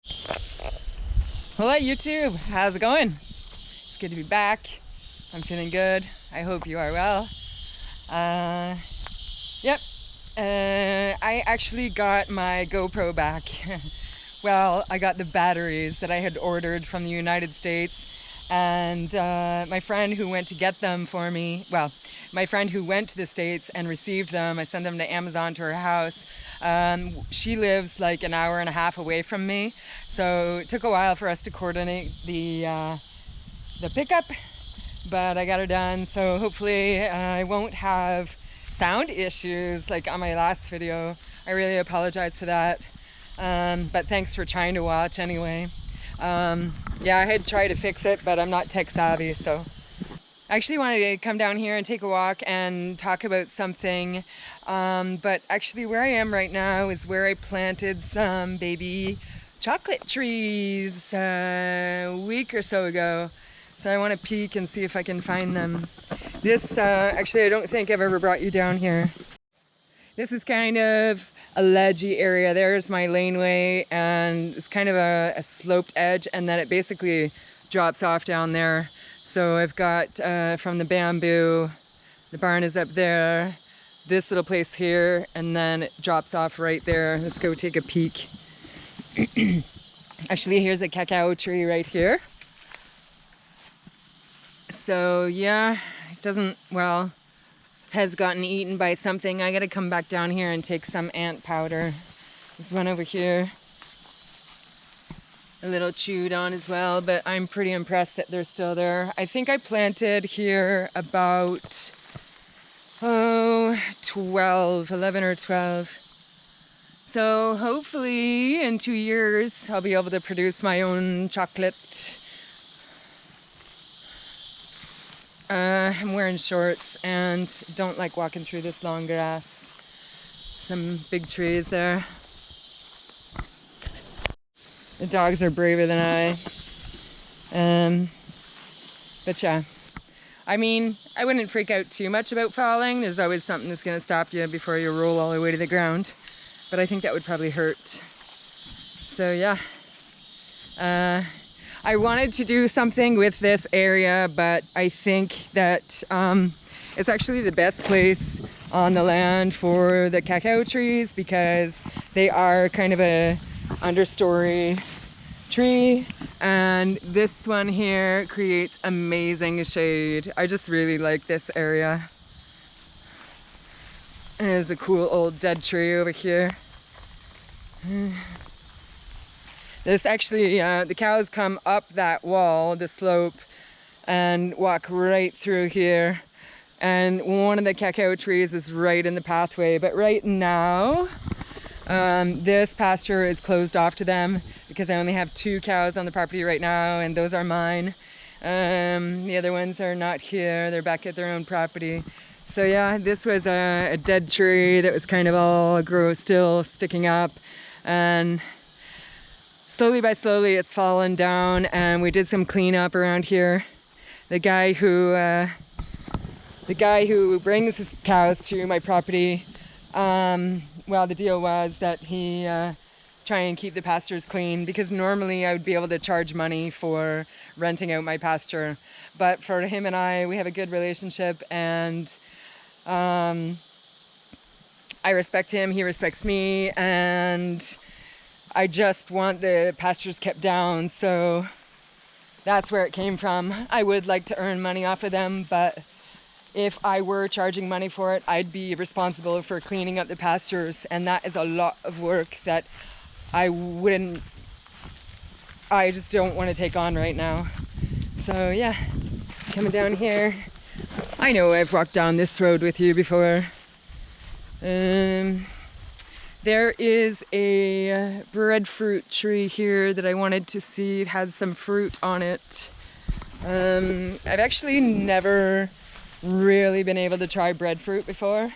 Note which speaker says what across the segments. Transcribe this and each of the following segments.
Speaker 1: Hello YouTube, how's it going? It's good to be back. I'm feeling good. I hope you are well. Yep, I actually got my GoPro back. Well, I got the batteries that I had ordered from the United States, and my friend who went to get them for me, well, my friend who went to the States and received them, I sent them to Amazon to her house. She lives like an hour and a half away from me, so it took a while for us to coordinate the pickup, but I got her done, so hopefully I won't have sound issues like on my last video. I really apologize for that, but thanks for trying to watch anyway. Yeah, I had tried to fix it, but I'm not tech savvy, so I actually wanted to come down here and take a walk and talk about something, but actually where I am right now is where I planted some baby chocolate trees a week or so ago. So I want to peek and see if I can find them. This, actually I don't think I've ever brought you down here. This is kind of a ledgy area. There's my laneway, and it's kind of a sloped edge, and then it basically drops off down there. So I've got from the bamboo, the barn is up there, this little place here, and then it drops off right there. Let's go take a peek. Actually, here's a cacao tree right here. So yeah, it doesn't, well, has gotten eaten by something. I gotta come back down here and take some ant powder. There's one over here, a little chewed on as well, but I'm pretty impressed that they're still there. I think I planted here about 11 or 12. So hopefully in 2 years I'll be able to produce my own chocolate. I'm wearing shorts and don't like walking through this long grass. Some big trees there. The dogs are braver than I. But yeah, I mean, I wouldn't freak out too much about falling. There's always something that's going to stop you before you roll all the way to the ground. But I think that would probably hurt. So yeah, I wanted to do something with this area, but I think that it's actually the best place on the land for the cacao trees because they are kind of a understory tree, and this one here creates amazing shade. I just really like this area. And there's a cool old dead tree over here. This actually, the cows come up that wall, the slope, and walk right through here. And one of the cacao trees is right in the pathway. But right now, this pasture is closed off to them because I only have 2 cows on the property right now, and those are mine. The other ones are not here. They're back at their own property. So yeah, this was a dead tree that was kind of all still sticking up, and slowly by slowly it's fallen down, and we did some cleanup around here. The guy who brings his cows to my property, well, the deal was that he try and keep the pastures clean, because normally I would be able to charge money for renting out my pasture, but for him and I, we have a good relationship, and I respect him, he respects me, and I just want the pastures kept down, so that's where it came from. I would like to earn money off of them, but if I were charging money for it, I'd be responsible for cleaning up the pastures, and that is a lot of work that I just don't want to take on right now. So yeah, coming down here. I know I've walked down this road with you before. There is a breadfruit tree here that I wanted to see. It had some fruit on it. I've actually never really been able to try breadfruit before.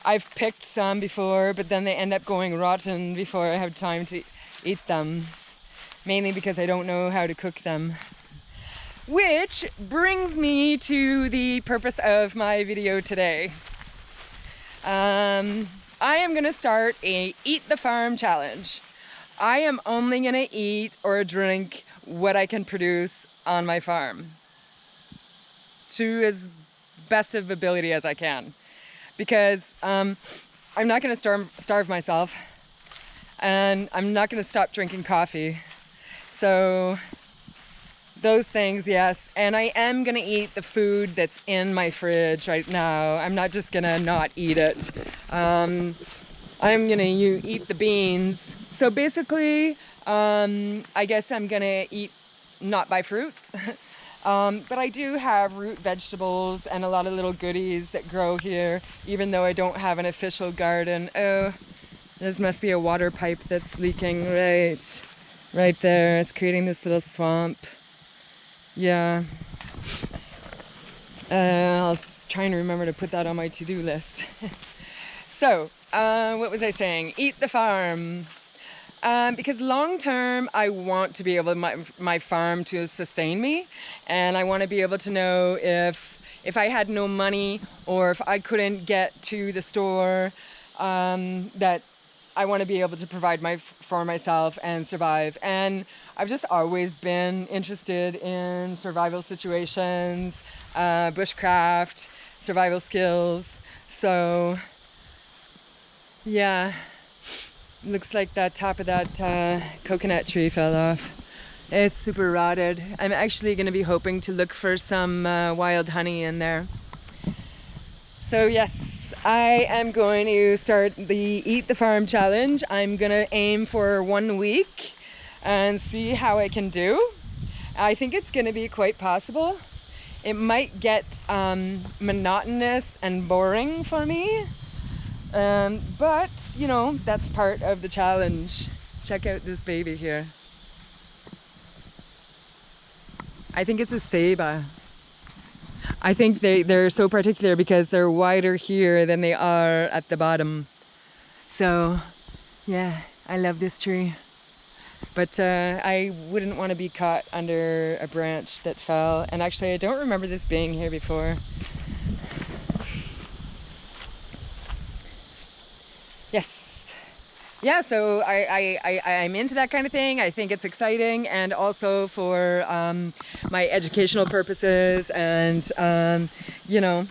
Speaker 1: I've picked some before, but then they end up going rotten before I have time to eat them. Mainly because I don't know how to cook them. Which brings me to the purpose of my video today. I am gonna start a Eat the Farm challenge. I am only gonna eat or drink what I can produce on my farm to as best of ability as I can, because I'm not gonna starve myself, and I'm not gonna stop drinking coffee. So those things, yes. And I am gonna eat the food that's in my fridge right now. I'm not just gonna not eat it. I'm gonna eat the beans. So basically, I guess I'm gonna not buy fruit. But I do have root vegetables and a lot of little goodies that grow here, even though I don't have an official garden. Oh, this must be a water pipe that's leaking right there. It's creating this little swamp. Yeah. I'll try and remember to put that on my to-do list. So, what was I saying? Eat the farm. Because long term, I want to be able my farm to sustain me, and I want to be able to know if I had no money or if I couldn't get to the store, that I want to be able to provide for myself and survive. And I've just always been interested in survival situations, bushcraft, survival skills. So, yeah. Looks like that top of that coconut tree fell off. It's super rotted. I'm actually going to be hoping to look for some wild honey in there. So yes, I am going to start the Eat the Farm challenge. I'm going to aim for 1 week and see how I can do. I think it's going to be quite possible. It might get monotonous and boring for me. But, you know, that's part of the challenge. Check out this baby here. I think it's a ceiba. I think they're so particular because they're wider here than they are at the bottom. So, yeah, I love this tree. But I wouldn't want to be caught under a branch that fell. And actually, I don't remember this being here before. Yes. Yeah, so I'm into that kind of thing. I think it's exciting, and also for my educational purposes, and you know,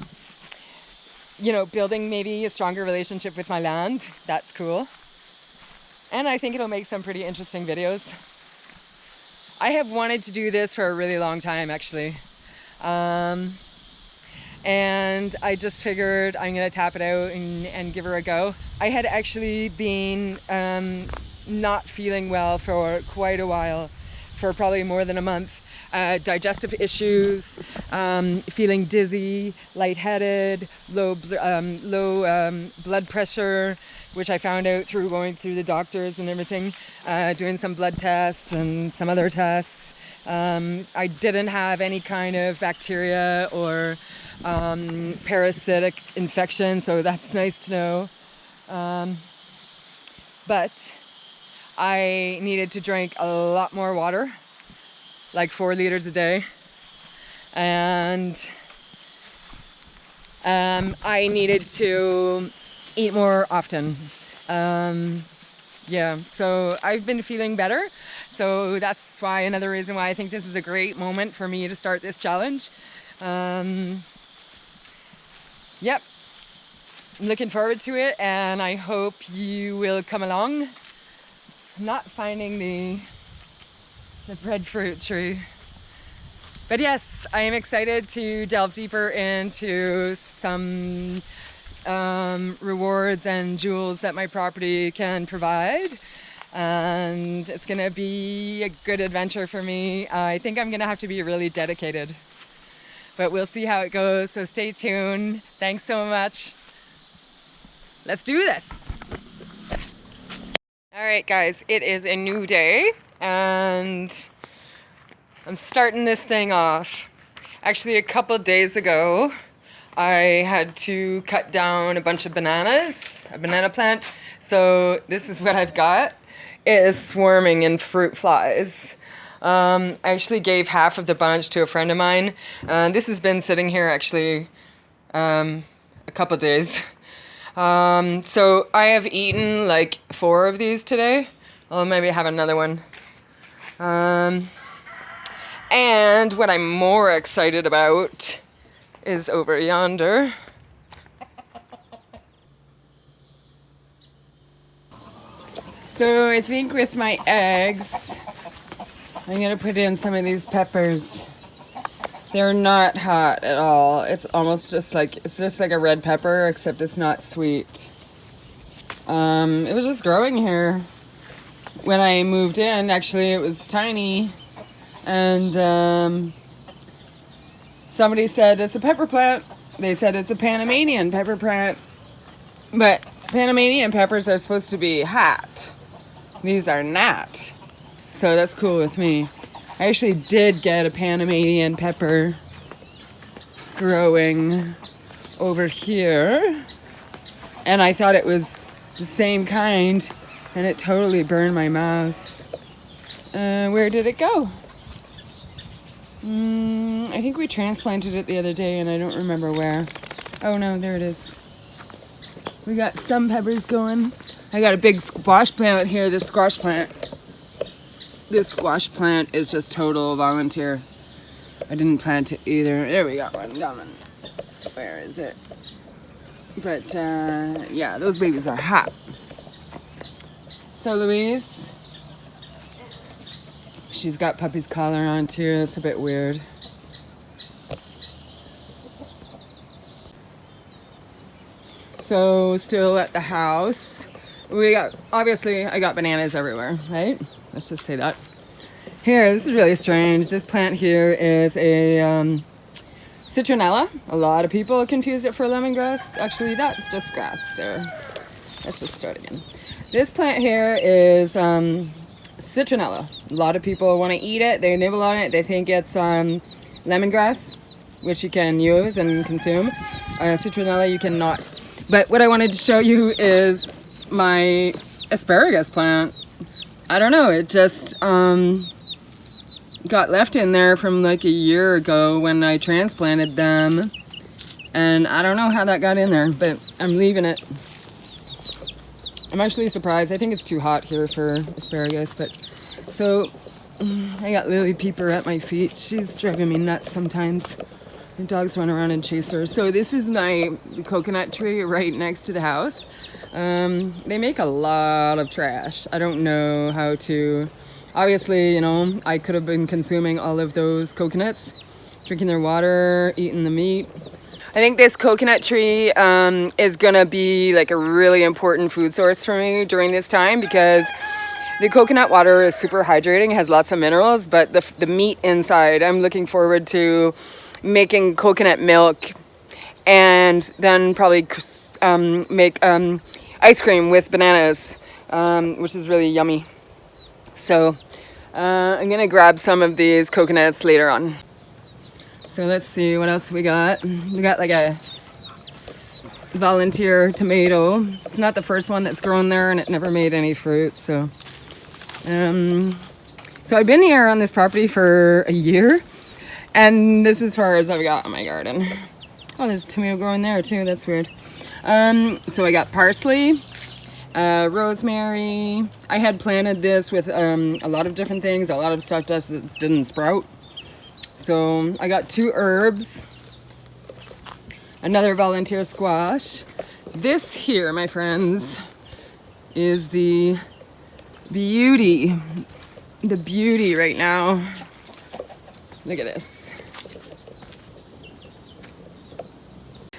Speaker 1: building maybe a stronger relationship with my land. That's cool. And I think it'll make some pretty interesting videos. I have wanted to do this for a really long time, actually. And I just figured I'm gonna tap it out and give her a go. I had actually been not feeling well for quite a while, for probably more than a month. Digestive issues, feeling dizzy, lightheaded, low blood pressure, which I found out through going through the doctors and everything, doing some blood tests and some other tests. I didn't have any kind of bacteria or parasitic infection, so that's nice to know. But I needed to drink a lot more water, like 4 liters a day, and I needed to eat more often. Yeah, so I've been feeling better. So that's why, another reason why I think this is a great moment for me to start this challenge. Yep, I'm looking forward to it, and I hope you will come along. I'm not finding the breadfruit tree. But yes, I am excited to delve deeper into some rewards and jewels that my property can provide. And it's gonna be a good adventure for me. I think I'm gonna have to be really dedicated, but we'll see how it goes. So stay tuned. Thanks so much. Let's do this. All right, guys, it is a new day, and I'm starting this thing off. Actually, a couple days ago, I had to cut down a bunch of bananas, a banana plant. So this is what I've got. It is swarming in fruit flies. I actually gave half of the bunch to a friend of mine. This has been sitting here actually a couple days. So I have eaten like 4 of these today. I'll maybe have another one. And what I'm more excited about is over yonder. So I think with my eggs, I'm gonna put in some of these peppers. They're not hot at all. It's almost just like, it's just like a red pepper, except it's not sweet. It was just growing here when I moved in. Actually, it was tiny. And somebody said it's a pepper plant. They said it's a Panamanian pepper plant. But Panamanian peppers are supposed to be hot. These are not. So that's cool with me. I actually did get a Panamanian pepper growing over here. And I thought it was the same kind. And it totally burned my mouth. Where did it go? I think we transplanted it the other day and I don't remember where. Oh no, there it is. We got some peppers going. I got a big squash plant out here, this squash plant. This squash plant is just total volunteer. I didn't plant it either. There we got one coming. Where is it? But yeah, those babies are hot. So Louise, she's got puppy's collar on too. That's a bit weird. So still at the house. Obviously I got bananas everywhere, right? Let's just say that. Here, this is really strange. This plant here is a citronella. A lot of people confuse it for lemongrass. Actually, that's just grass there. Let's just start again. This plant here is citronella. A lot of people want to eat it. They nibble on it. They think it's lemongrass, which you can use and consume. Citronella you cannot. But what I wanted to show you is my asparagus plant. I don't know, it just got left in there from like a year ago when I transplanted them. And I don't know how that got in there, but I'm leaving it. I'm actually surprised. I think it's too hot here for asparagus, but so I got Lily Peeper at my feet. She's driving me nuts sometimes. The dogs run around and chase her. So this is my coconut tree right next to the house. They make a lot of trash. I don't know how to, obviously, you know, I could have been consuming all of those coconuts, drinking their water, eating the meat. I think this coconut tree is gonna be like a really important food source for me during this time because the coconut water is super hydrating, has lots of minerals, but the meat inside, I'm looking forward to making coconut milk and then probably make ice cream with bananas, which is really yummy. So I'm gonna grab some of these coconuts later on. So let's see what else we got. We got like a volunteer tomato. It's not the first one that's grown there and it never made any fruit. So I've been here on this property for a year and this is as far as I've got in my garden. Oh, there's a tomato growing there too, that's weird. So I got parsley, rosemary. I had planted this with a lot of different things. A lot of stuff just didn't sprout. So I got 2 herbs, another volunteer squash. This here, my friends, is the beauty right now. Look at this.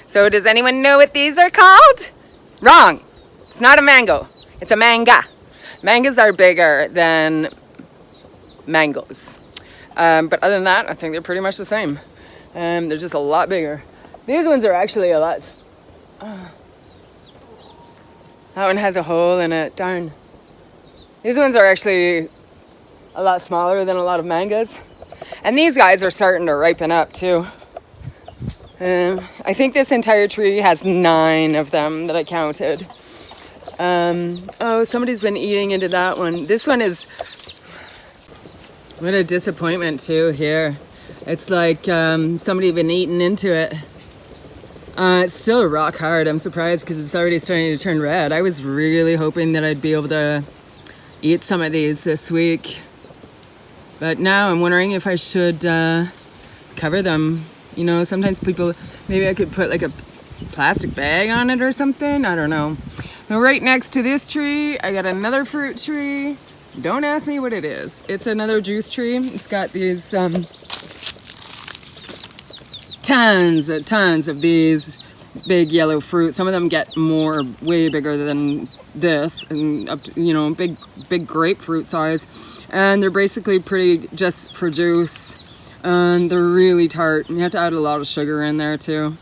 Speaker 1: So does anyone know what these are called? Wrong. It's not a mango. It's a manga. Mangoes are bigger than mangoes. But other than that, I think they're pretty much the same. They're just a lot bigger. These ones are actually a lot... that one has a hole in it. Darn. These ones are actually a lot smaller than a lot of mangoes. And these guys are starting to ripen up too. I think this entire tree has 9 of them that I counted. Oh, somebody's been eating into that one. This one is... What a disappointment too here. It's like somebody been eating into it. It's still rock hard. I'm surprised because it's already starting to turn red. I was really hoping that I'd be able to eat some of these this week. But now I'm wondering if I should cover them. You know, sometimes people, maybe I could put like a plastic bag on it or something. I don't know. Now right next to this tree, I got another fruit tree. Don't ask me what it is. It's another juice tree. It's got these tons of these big yellow fruit. Some of them get way bigger than this, and up to, you know, big grapefruit size. And they're basically pretty just for juice. And they're really tart. You have to add a lot of sugar in there too.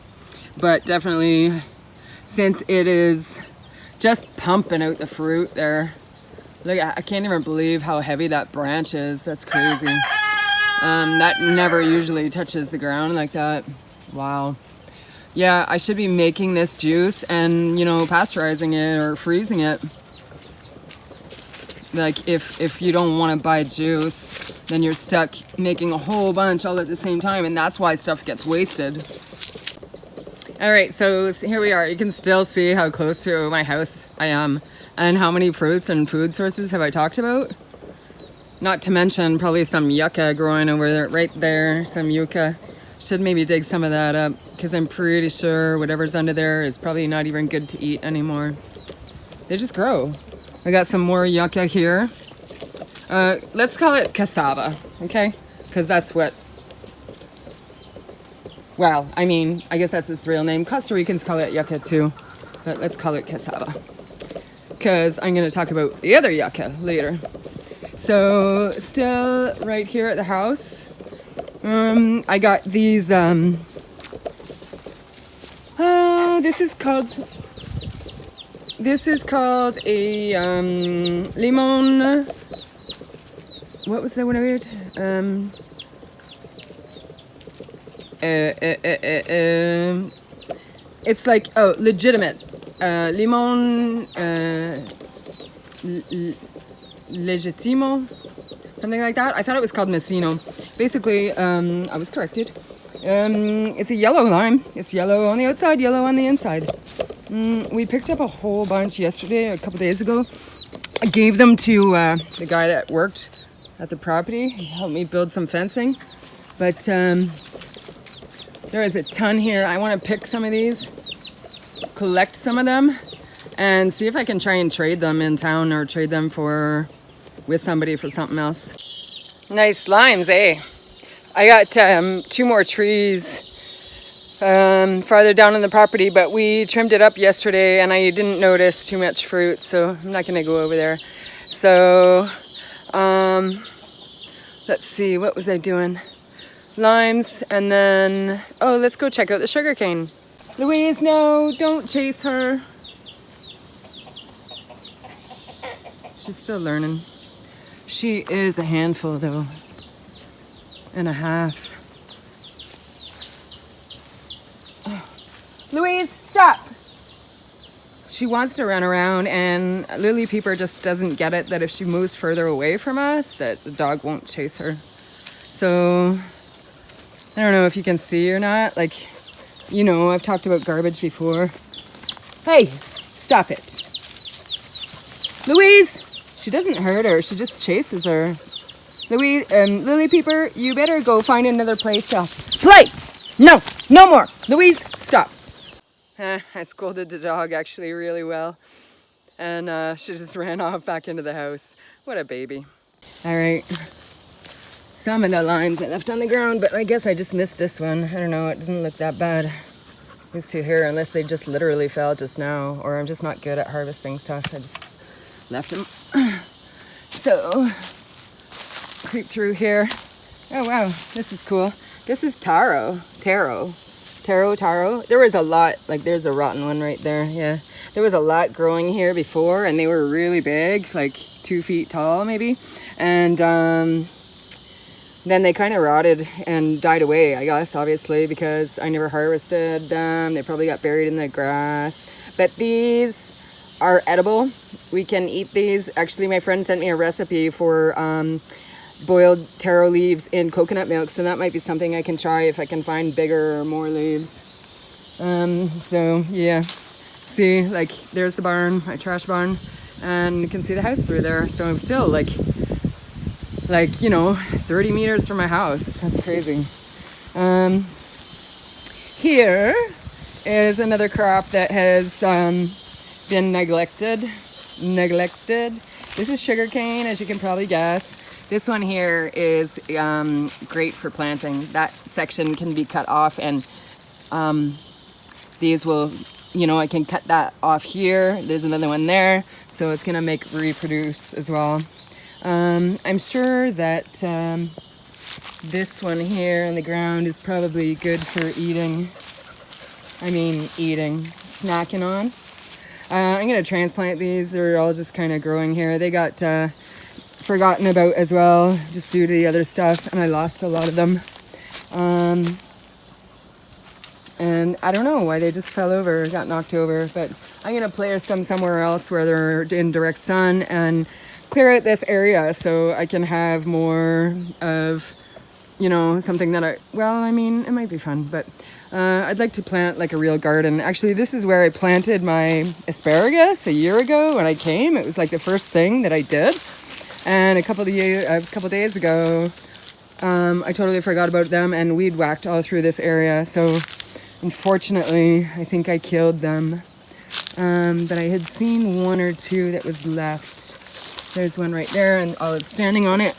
Speaker 1: But definitely, since it is just pumping out the fruit there. Look, I can't even believe how heavy that branch is. That's crazy. That never usually touches the ground like that. Wow. Yeah, I should be making this juice and, you know, pasteurizing it or freezing it. Like, if you don't want to buy juice, then you're stuck making a whole bunch all at the same time, and that's why stuff gets wasted. All right, so here we are. You can still see how close to my house I am, and how many fruits and food sources have I talked about? Not to mention probably some yucca growing over there, right there, some yucca. Should maybe dig some of that up, because I'm pretty sure whatever's under there is probably not even good to eat anymore. They just grow. I got some more yucca here. Let's call it cassava, okay? Because that's what, well, I mean, I guess that's its real name. Costa Ricans call it yucca too, but let's call it cassava. Because I'm going to talk about the other yucca later. So, still right here at the house, I got these, this is called a limon. What was the one I read? It's like, oh, legitimate. Limon legitimo, something like that. I thought it was called Messino. Basically, I was corrected. It's a yellow lime. It's yellow on the outside, yellow on the inside. We picked up a whole bunch yesterday, a couple days ago. I gave them to the guy that worked at the property. He helped me build some fencing. But there is a ton here. I want to pick some of these, collect some of them, and see if I can try and trade them in town or trade them with somebody for something else. Nice limes, eh? I got 2 more trees farther down on the property, but we trimmed it up yesterday and I didn't notice too much fruit, so I'm not going to go over there. So, let's see, what was I doing? Limes, and then, oh, let's go check out the sugarcane. Louise, no, don't chase her. She's still learning. She is a handful, though, and a half. Oh. Louise, stop! She wants to run around, and Lily Peeper just doesn't get it that if she moves further away from us, that the dog won't chase her. So, I don't know if you can see or not. Like, you know, I've talked about garbage before. Hey, stop it. Louise! She doesn't hurt her, she just chases her. Louise, Lily Peeper, you better go find another place to play! No, no more! Louise, stop! I scolded the dog actually really well. And she just ran off back into the house. What a baby. All right. Some of the limes I left on the ground, but I guess I just missed this one. I don't know, it doesn't look that bad. These two here, unless they just literally fell just now, or I'm just not good at harvesting stuff. I just left them. So, creep through here. Oh wow, this is cool. This is taro. There was a lot, like there's a rotten one right there, yeah. There was a lot growing here before, and they were really big, like 2 feet tall maybe. And then they kind of rotted and died away, I guess, obviously, because I never harvested them. They probably got buried in the grass. But these are edible. We can eat these. Actually, my friend sent me a recipe for boiled taro leaves in coconut milk, so that might be something I can try if I can find bigger or more leaves. So yeah, see, like there's the barn, my trash barn, and you can see the house through there. So I'm still like 30 meters from my house. That's crazy. Here is another crop that has been neglected. This is sugarcane, as you can probably guess. This one here is great for planting. That section can be cut off, and these will, I can cut that off here. There's another one there, so it's gonna reproduce as well. I'm sure that this one here on the ground is probably good for eating, snacking on. I'm gonna transplant these. They're all just kind of growing here. They got forgotten about as well, just due to the other stuff, and I lost a lot of them. And I don't know why they just fell over, got knocked over, but I'm gonna place them somewhere else where they're in direct sun and clear out this area so I can have more of, something that it might be fun, but I'd like to plant like a real garden. Actually, this is where I planted my asparagus a year ago when I came. It was like the first thing that I did. And a couple days ago, I totally forgot about them, and weed whacked all through this area. So unfortunately, I think I killed them. But I had seen one or two that was left. There's one right there, and Olive's standing on it.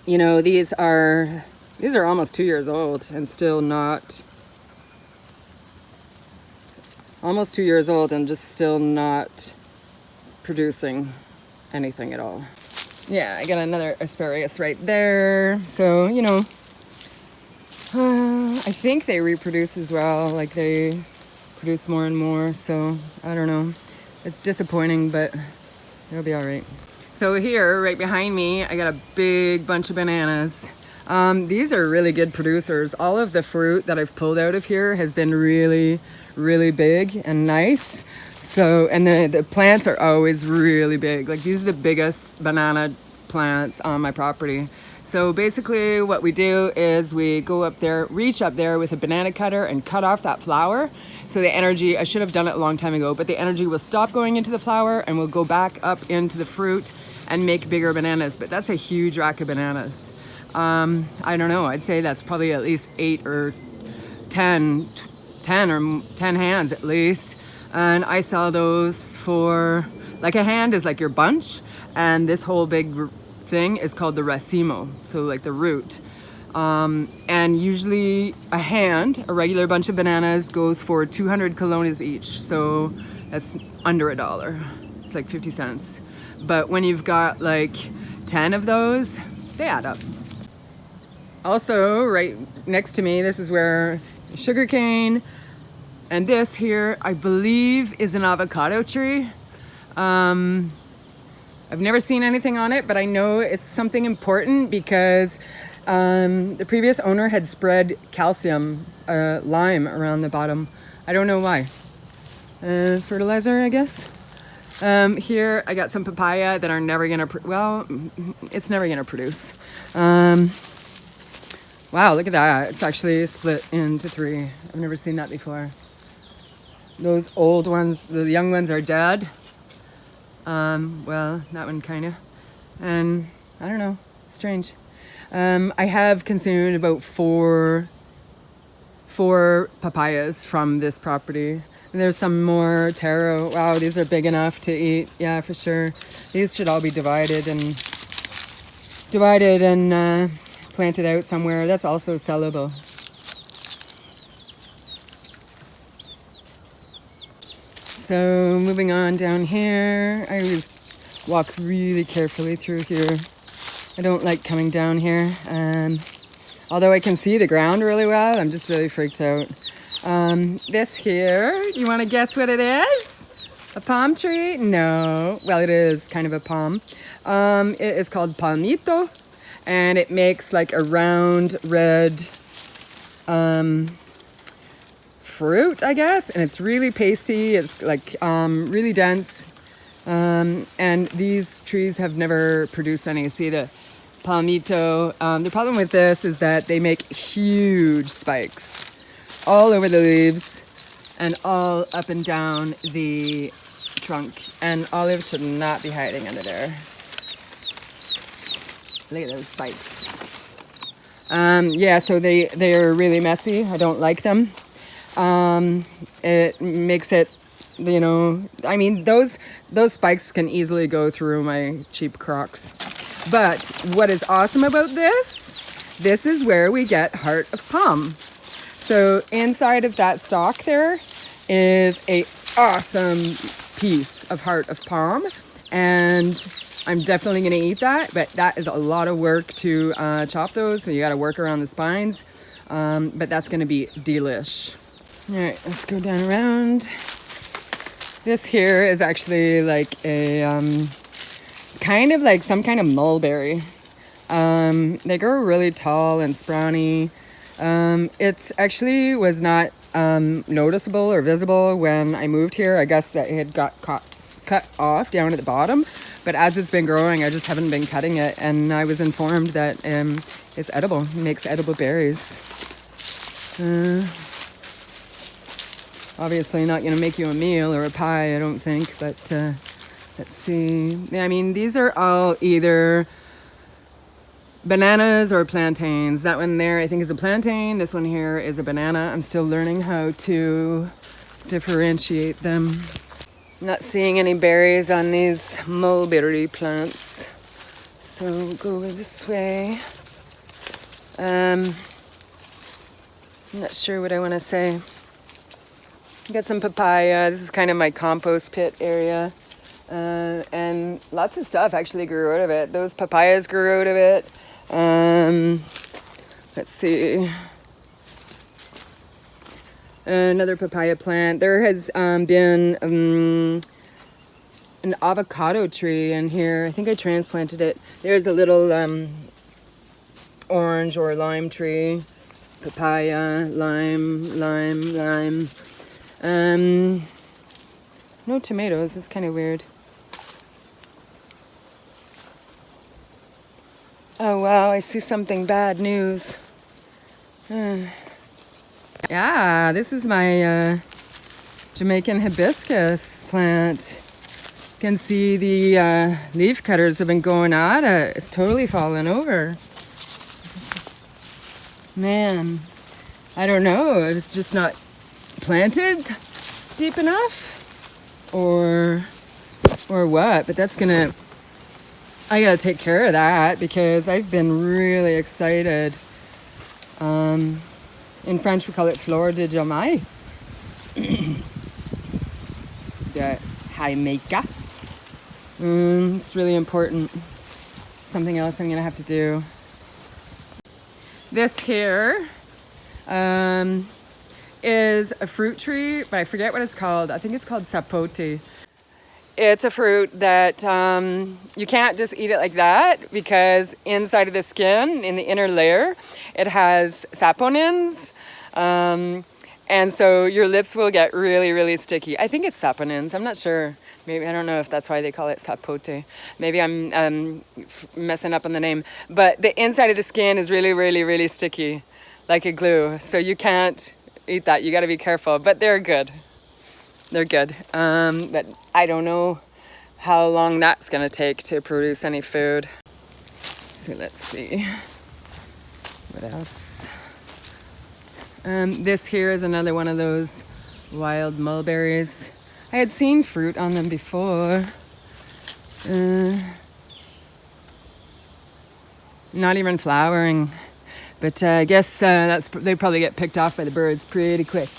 Speaker 1: These are almost 2 years old and still not. Almost 2 years old and just still not producing anything at all. Yeah, I got another asparagus right there. So, I think they reproduce as well. Like they produce more and more. So, I don't know. It's disappointing, but it'll be all right. So here, right behind me, I got a big bunch of bananas. These are really good producers. All of the fruit that I've pulled out of here has been really, really big and nice. So, and the plants are always really big. Like these are the biggest banana plants on my property. So basically what we do is we go up there, reach up there with a banana cutter and cut off that flower. So the energy, I should have done it a long time ago, but the energy will stop going into the flower and will go back up into the fruit and make bigger bananas. But that's a huge rack of bananas. I don't know, I'd say that's probably at least 8 or 10 hands at least. And I sell those for, like a hand is like your bunch, and this whole big thing is called the racimo, so like the root. And usually a regular bunch of bananas goes for 200 colones each, so that's under $1. It's like 50 cents. But when you've got like 10 of those, they add up. Also, right next to me, this is where sugarcane, and this here, I believe, is an avocado tree. I've never seen anything on it, but I know it's something important because the previous owner had spread calcium, lime around the bottom. I don't know why. Fertilizer, I guess. Here I got some papaya that are never gonna, it's never gonna produce. Wow, look at that. It's actually split into 3. I've never seen that before. Those old ones, the young ones are dead. Well, that one kinda. And I don't know, strange. I have consumed about four papayas from this property. And there's some more taro. Wow, these are big enough to eat. Yeah, for sure. These should all be divided and planted out somewhere. That's also sellable. So moving on down here, I always walk really carefully through here. I don't like coming down here. Although I can see the ground really well, I'm just really freaked out. This here, you want to guess what it is? A palm tree? No. Well, it is kind of a palm. It is called palmito, and it makes like a round red fruit, I guess, and it's really pasty. It's like really dense, and these trees have never produced any. See, the palmito. The problem with this is that they make huge spikes all over the leaves and all up and down the trunk. And olives should not be hiding under there. Look at those spikes. Yeah, so they are really messy. I don't like them. It makes it, you know, I mean, those spikes can easily go through my cheap Crocs. But what is awesome about this is where we get heart of palm. So inside of that stalk there is a awesome piece of heart of palm, and I'm definitely going to eat that, but that is a lot of work to chop those, so you got to work around the spines, but that's going to be delish. All right, let's go down around. This here is actually like a kind of like some kind of mulberry. They grow really tall and scrawny. It actually was not noticeable or visible when I moved here. I guess that it had got cut off down at the bottom, but as it's been growing, I just haven't been cutting it, and I was informed that it's edible. It makes edible berries. Obviously not going to make you a meal or a pie, I don't think, but let's see. I mean, these are all either bananas or plantains. That one there I think is a plantain. This one here is a banana. I'm still learning how to differentiate them. Not seeing any berries on these mulberry plants, so go this way. I'm not sure what I want to say. Got some papaya. This is kind of my compost pit area, and lots of stuff actually grew out of it. Those papayas grew out of it. Let's see. Another papaya plant. There has been an avocado tree in here. I think I transplanted it. There's a little orange or lime tree. Papaya, lime. No tomatoes. That's kind of weird. Oh wow, I see something bad news. Yeah, this is my Jamaican hibiscus plant. You can see the leaf cutters have been going at it. It's totally fallen over. Man, I don't know. It's just not planted deep enough, or what? But that's gonna. I gotta take care of that because I've been really excited. In French, we call it fleur de Jamaïque. De Jamaica. It's really important. Something else I'm gonna have to do. This here is a fruit tree, but I forget what it's called. I think it's called sapote. It's a fruit that you can't just eat it like that because inside of the skin, in the inner layer, it has saponins. And so your lips will get really, really sticky. I think it's saponins. I'm not sure. Maybe, I don't know if that's why they call it sapote. Maybe I'm messing up on the name. But the inside of the skin is really, really, really sticky, like a glue. So you can't eat that. You got to be careful. But they're good. They're good. But I don't know how long that's going to take to produce any food. So let's see. What else? This here is another one of those wild mulberries. I had seen fruit on them before. Not even flowering. But I guess they probably get picked off by the birds pretty quick.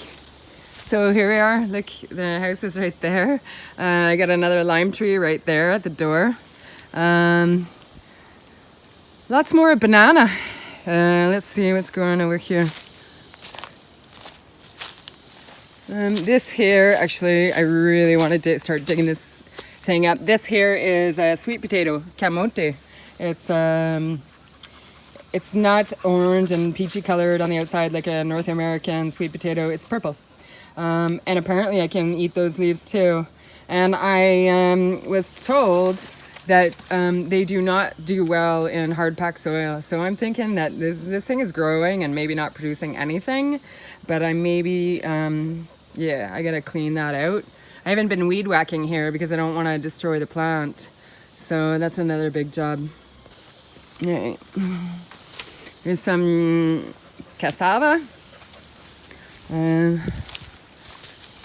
Speaker 1: So here we are. Look, the house is right there. I got another lime tree right there at the door. Lots more banana. Let's see what's going on over here. This here, actually, I really want to start digging this thing up. This here is a sweet potato, camote. It's not orange and peachy colored on the outside like a North American sweet potato. It's purple. And apparently I can eat those leaves too. And I was told that they do not do well in hard packed soil. So I'm thinking that this thing is growing and maybe not producing anything, but I maybe, yeah, I gotta clean that out. I haven't been weed whacking here because I don't want to destroy the plant. So that's another big job. All right. Here's some cassava.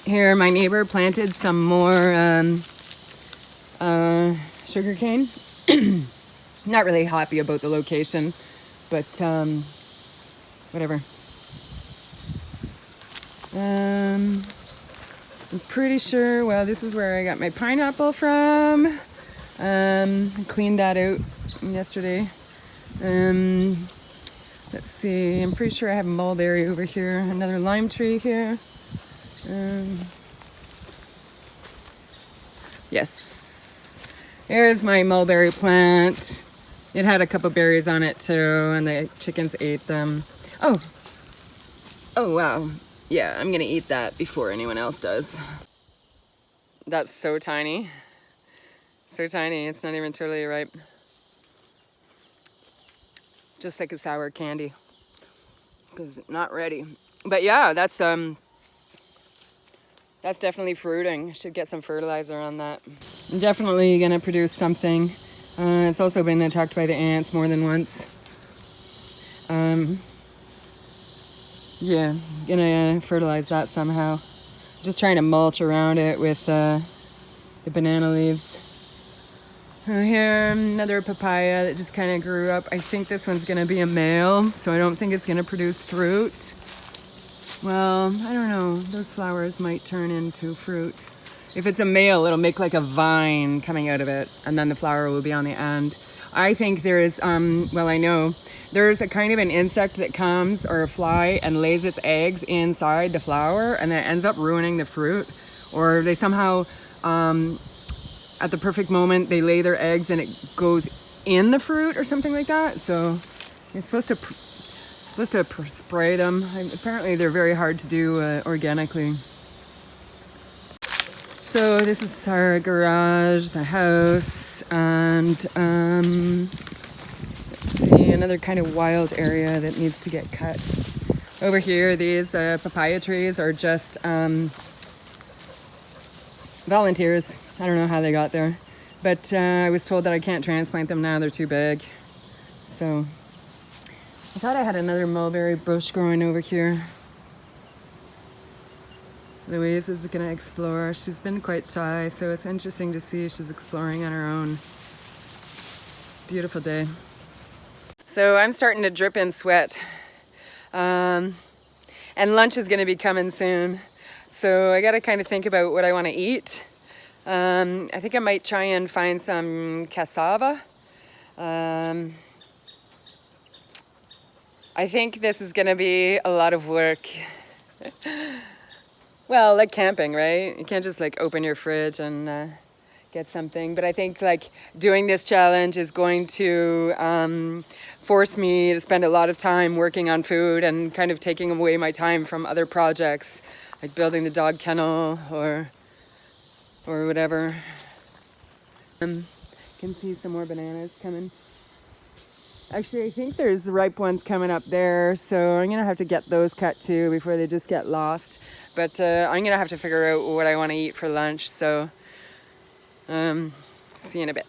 Speaker 1: Here my neighbor planted some more sugar cane. Not really happy about the location, but whatever. I'm pretty sure, well, this is where I got my pineapple from. Cleaned that out yesterday. Let's see, I'm pretty sure I have mulberry over here, another lime tree here. Yes, here's my mulberry plant. It had a couple berries on it too, and the chickens ate them. Oh wow. Yeah, I'm gonna eat that before anyone else does. That's so tiny. So tiny, it's not even totally ripe. Just like a sour candy. Because it's not ready. But yeah, that's definitely fruiting. Should get some fertilizer on that. I'm definitely gonna produce something. It's also been attacked by the ants more than once. Yeah, gonna fertilize that somehow. Just trying to mulch around it with the banana leaves. Here, another papaya that just kind of grew up. I think this one's gonna be a male, so I don't think it's gonna produce fruit. Well, I don't know. Those flowers might turn into fruit. If it's a male, it'll make like a vine coming out of it, and then the flower will be on the end. I think there is, well, I know there's a kind of an insect that comes, or a fly, and lays its eggs inside the flower, and then it ends up ruining the fruit. Or they somehow, at the perfect moment, they lay their eggs and it goes in the fruit or something like that. So you're supposed to spray them. Apparently they're very hard to do organically. So this is our garage, the house, and let's see, another kind of wild area that needs to get cut. Over here, these papaya trees are just volunteers. I don't know how they got there, but I was told that I can't transplant them now, they're too big. So I thought I had another mulberry bush growing over here. Louise is gonna explore. She's been quite shy, so it's interesting to see she's exploring on her own. Beautiful day. So I'm starting to drip in sweat. And lunch is gonna be coming soon. So I gotta kind of think about what I wanna eat. I think I might try and find some cassava. I think this is gonna be a lot of work. Well, like camping, right? You can't just like open your fridge and get something. But I think like doing this challenge is going to force me to spend a lot of time working on food and kind of taking away my time from other projects, like building the dog kennel or whatever. Can see some more bananas coming. Actually, I think there's ripe ones coming up there, so I'm gonna have to get those cut too before they just get lost. But I'm gonna have to figure out what I want to eat for lunch, so see you in a bit.